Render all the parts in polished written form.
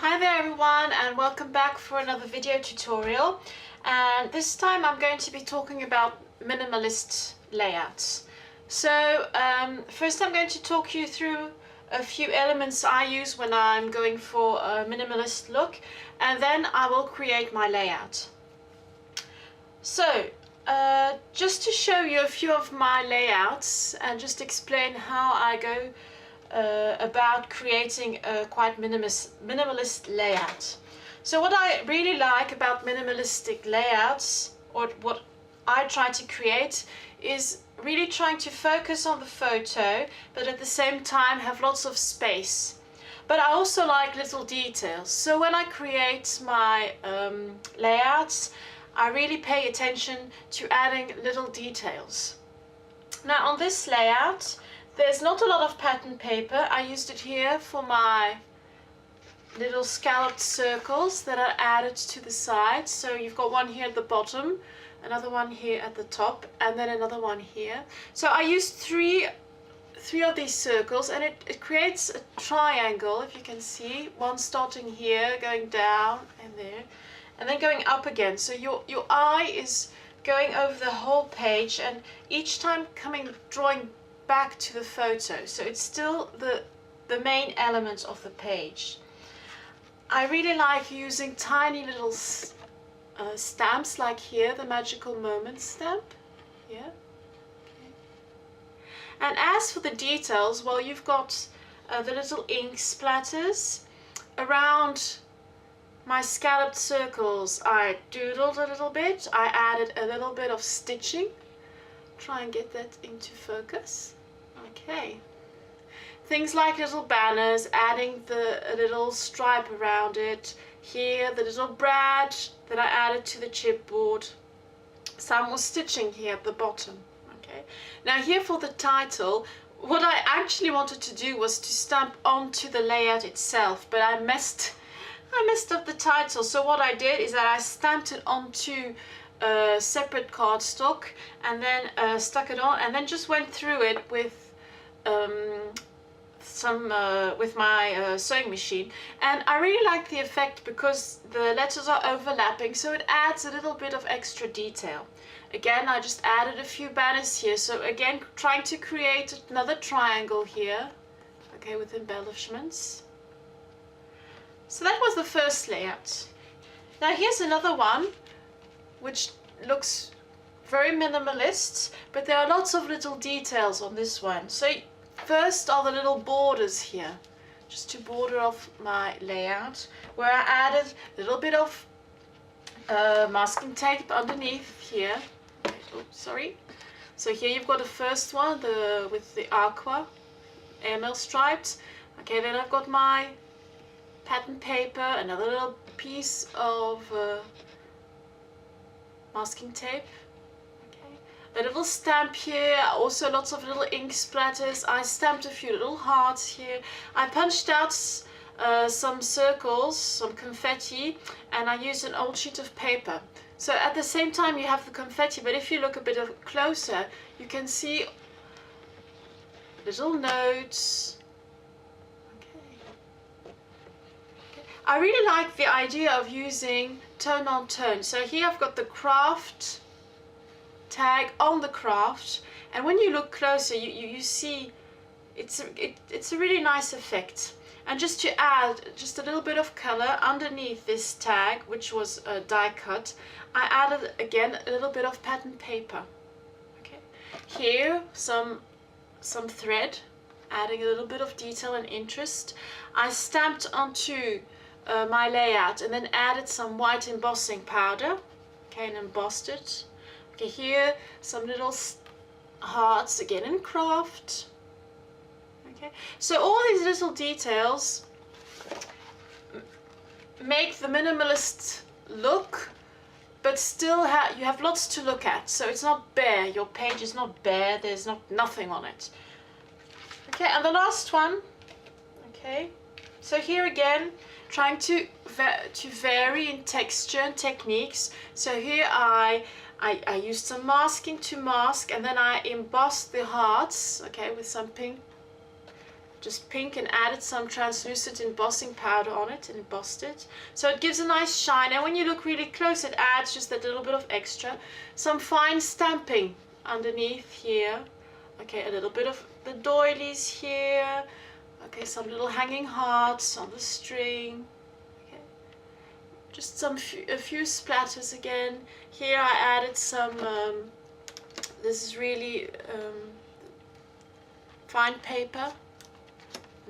Hi there everyone, and welcome back for another video tutorial. And this time I'm going to be talking about minimalist layouts. So first I'm going to talk you through a few elements I use when I'm going for a minimalist look, and then I will create my layout. So just to show you a few of my layouts and just explain how I go about creating a quite minimalist layout. So what I really like about minimalistic layouts, or what I try to create, is really trying to focus on the photo but at the same time have lots of space. But I also like little details, so when I create my layouts I really pay attention to adding little details. Now on this layout there's not a lot of pattern paper. I used it here for my little scalloped circles that are added to the sides. So you've got one here at the bottom, another one here at the top, and then another one here. So I used three of these circles, and it creates a triangle, if you can see. One starting here, going down and there, and then going up again. So your eye is going over the whole page, and each time drawing back to the photo, so it's still the main element of the page. I really like using tiny little stamps, like here, the magical moment stamp. Yeah. Okay. And as for the details, well, you've got the little ink splatters around my scalloped circles. I doodled a little bit. I added a little bit of stitching. Try and get that into focus. Okay. Things like little banners, adding a little stripe around it. Here, the little badge that I added to the chipboard. Some more stitching here at the bottom. Okay. Now here for the title, what I actually wanted to do was to stamp onto the layout itself, but I messed up the title. So what I did is that I stamped it onto a separate cardstock and then stuck it on, and then just went through it with my sewing machine. And I really like the effect because the letters are overlapping, so it adds a little bit of extra detail. Again, I just added a few banners here, so again trying to create another triangle here, okay, with embellishments. So that was the first layout. Now here's another one which looks very minimalist, but there are lots of little details on this one. So first are the little borders here, just to border off my layout, where I added a little bit of masking tape underneath here. Oh, sorry. So here you've got the first one, with the aqua enamel stripes. Okay, then I've got my pattern paper, another little piece of masking tape. A little stamp here, also lots of little ink splatters. I stamped a few little hearts here. I punched out some circles, some confetti, and I used an old sheet of paper. So at the same time you have the confetti, but if you look a bit closer, you can see little notes. Okay. I really like the idea of using tone on tone. So here I've got the craft tag on the craft, and when you look closer you see it's a really nice effect. And just to add just a little bit of color underneath this tag, which was a die cut, I added again a little bit of pattern paper. Okay, here some thread, adding a little bit of detail and interest. I stamped onto my layout and then added some white embossing powder, okay, and embossed it. Okay, here some little hearts, again in craft. Okay, so all these little details make the minimalist look, but still you have lots to look at. So it's not bare. Your page is not bare. There's nothing on it. Okay, and the last one. Okay, so here again, trying to vary in texture and techniques. So here I used some masking to mask, and then I embossed the hearts, okay, with some pink just pink, and added some translucent embossing powder on it and embossed it. So it gives a nice shine, and when you look really close it adds just that little bit of extra. Some fine stamping underneath here. Okay, a little bit of the doilies here. Okay, some little hanging hearts on the string. Okay, just a few splatters again. Here I added some, this is really fine paper,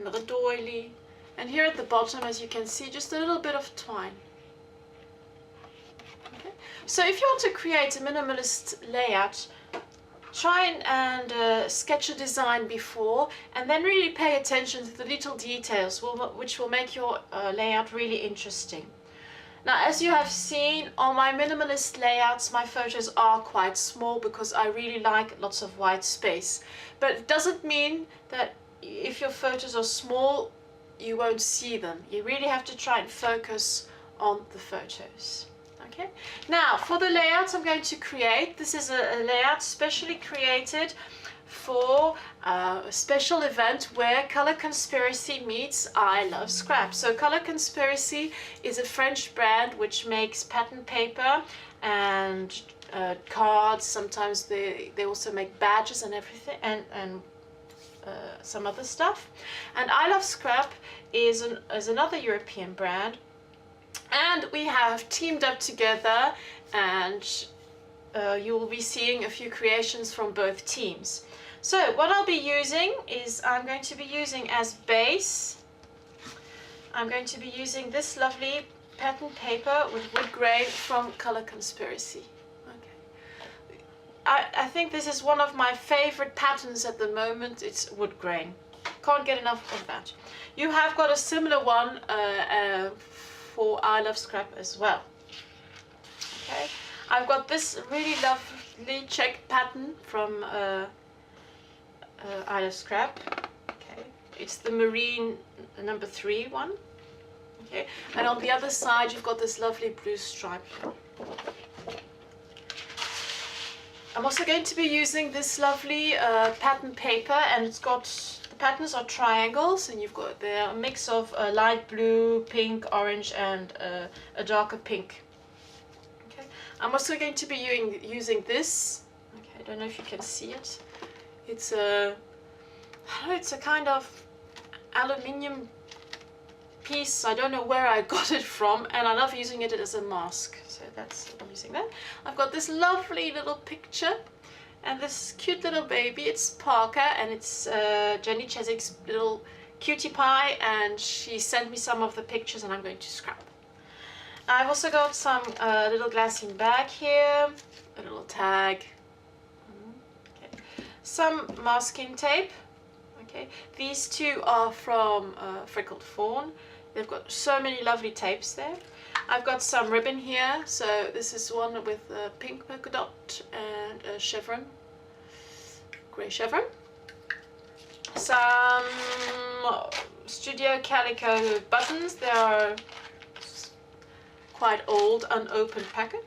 another doily, and here at the bottom, as you can see, just a little bit of twine. Okay. So if you want to create a minimalist layout, try and sketch a design before, and then really pay attention to the little details which will make your layout really interesting. Now, as you have seen on my minimalist layouts, my photos are quite small because I really like lots of white space. But it doesn't mean that if your photos are small, you won't see them. You really have to try and focus on the photos. Okay. Now, for the layout I'm going to create, this is a layout specially created for a special event where ColorConspiracy meets I Lowe Scrap. So ColorConspiracy is a French brand which makes pattern paper and cards. Sometimes they also make badges and everything, and some other stuff. And I Lowe Scrap is another European brand, and we have teamed up together, and you will be seeing a few creations from both teams. So what I'll be using is, I'm going to be using as base, I'm going to be using this lovely pattern paper with wood grain from ColorConspiracy. Okay. I think this is one of my favorite patterns at the moment. It's wood grain. Can't get enough of that. You have got a similar one for I Lowe Scrap as well. Okay. I've got this really lovely checked pattern from I Lowe Scrap. Okay, it's the marine number 3 one. Okay, and on the other side you've got this lovely blue stripe. I'm also going to be using this lovely pattern paper, and it's got, the patterns are triangles, and you've got, they're a mix of light blue, pink, orange, and a darker pink. Okay, I'm also going to be using this. Okay, I don't know if you can see it. It's a, I don't know, it's a kind of aluminium piece. I don't know where I got it from, and I love using it as a mask. So that's, I'm using that. I've got this lovely little picture, and this cute little baby. It's Parker, and it's Jenny Cheswick's little cutie pie, and she sent me some of the pictures, and I'm going to scrap. I've also got some little glassine bag here, a little tag. Some masking tape. Okay, these two are from Freckled Fawn. They've got so many lovely tapes there. I've got some ribbon here. So this is one with a pink polka dot and a chevron, grey chevron. Some Studio Calico buttons. They are quite old, unopened packet.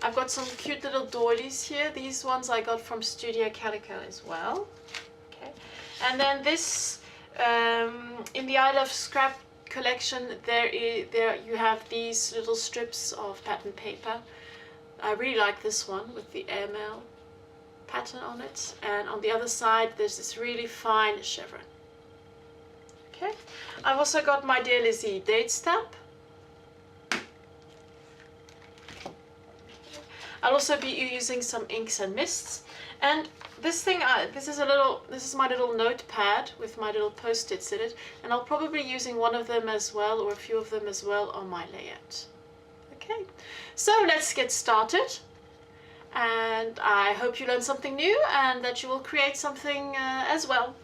I've got some cute little doilies here. These ones I got from Studio Calico as well. Okay, and then this in the I Lowe Scrap collection, there you have these little strips of pattern paper. I really like this one with the airmail pattern on it, and on the other side there's this really fine chevron. Okay, I've also got my Dear Lizzie date stamp. I'll also be using some inks and mists, and this thing, this is my little notepad with my little post-its in it, and I'll probably be using one of them as well, or a few of them as well, on my layout. Okay, so let's get started, and I hope you learned something new and that you will create something as well.